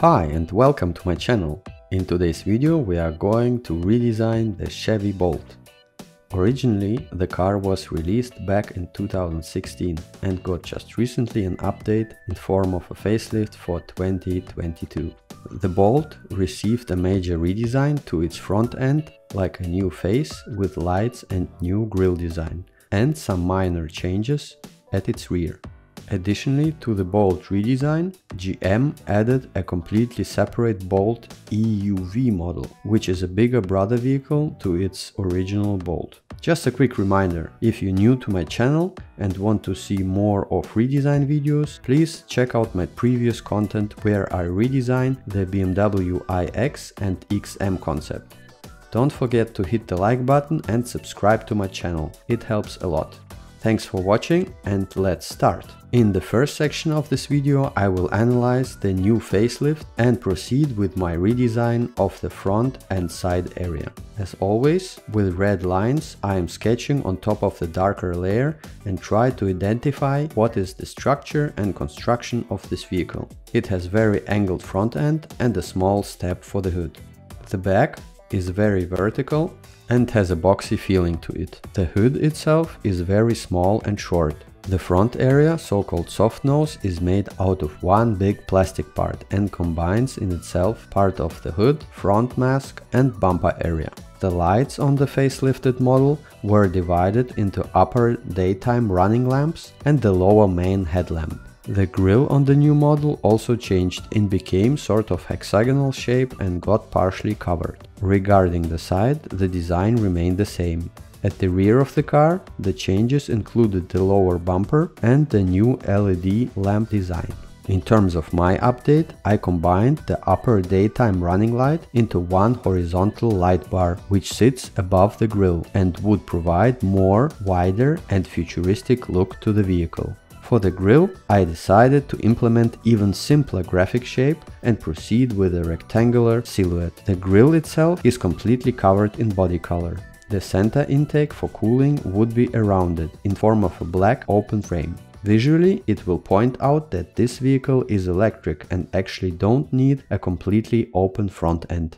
Hi and welcome to my channel. In today's video we are going to redesign the Chevy Bolt. Originally the car was released back in 2016 and got just recently an update in form of a facelift for 2022. The Bolt received a major redesign to its front end, like a new face with lights and new grille design, and some minor changes at its rear. Additionally to the Bolt redesign, GM added a completely separate Bolt EUV model, which is a bigger brother vehicle to its original Bolt. Just a quick reminder, if you're new to my channel and want to see more of redesign videos, please check out my previous content where I redesign the BMW iX and XM concept. Don't forget to hit the like button and subscribe to my channel, it helps a lot. Thanks for watching and let's start. In the first section of this video I will analyze the new facelift and proceed with my redesign of the front and side area. As always, with red lines I am sketching on top of the darker layer and try to identify what is the structure and construction of this vehicle. It has very angled front end and a small step for the hood. The back is very vertical and has a boxy feeling to it. The hood itself is very small and short. The front area, so-called soft nose, is made out of one big plastic part and combines in itself part of the hood, front mask and bumper area. The lights on the facelifted model were divided into upper daytime running lamps and the lower main headlamp. The grille on the new model also changed and became sort of hexagonal shape and got partially covered. Regarding the side, the design remained the same. At the rear of the car, the changes included the lower bumper and the new LED lamp design. In terms of my update, I combined the upper daytime running light into one horizontal light bar, which sits above the grille and would provide more wider and futuristic look to the vehicle. For the grille, I decided to implement even simpler graphic shape and proceed with a rectangular silhouette. The grille itself is completely covered in body color. The center intake for cooling would be rounded in form of a black open frame. Visually, it will point out that this vehicle is electric and actually don't need a completely open front end.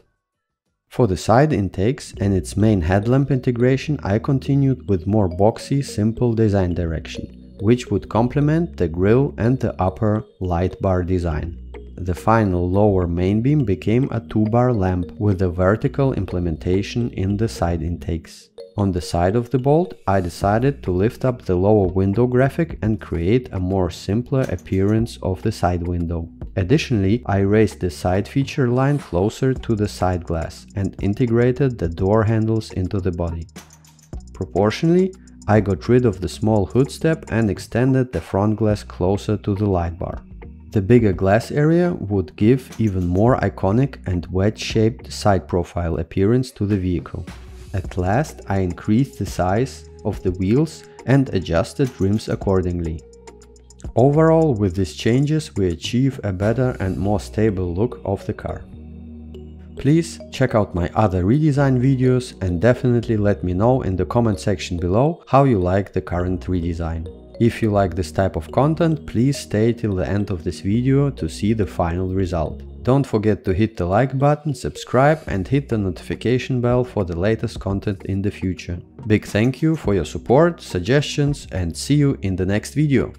For the side intakes and its main headlamp integration, I continued with more boxy, simple design direction, which would complement the grille and the upper light bar design. The final lower main beam became a 2-bar lamp with a vertical implementation in the side intakes. On the side of the Bolt, I decided to lift up the lower window graphic and create a more simpler appearance of the side window. Additionally, I raised the side feature line closer to the side glass and integrated the door handles into the body. Proportionally, I got rid of the small hood step and extended the front glass closer to the light bar. The bigger glass area would give even more iconic and wedge-shaped side profile appearance to the vehicle. At last, I increased the size of the wheels and adjusted rims accordingly. Overall, with these changes we achieve a better and more stable look of the car. Please check out my other redesign videos and definitely let me know in the comment section below how you like the current redesign. If you like this type of content, please stay till the end of this video to see the final result. Don't forget to hit the like button, subscribe and hit the notification bell for the latest content in the future. Big thank you for your support, suggestions and see you in the next video.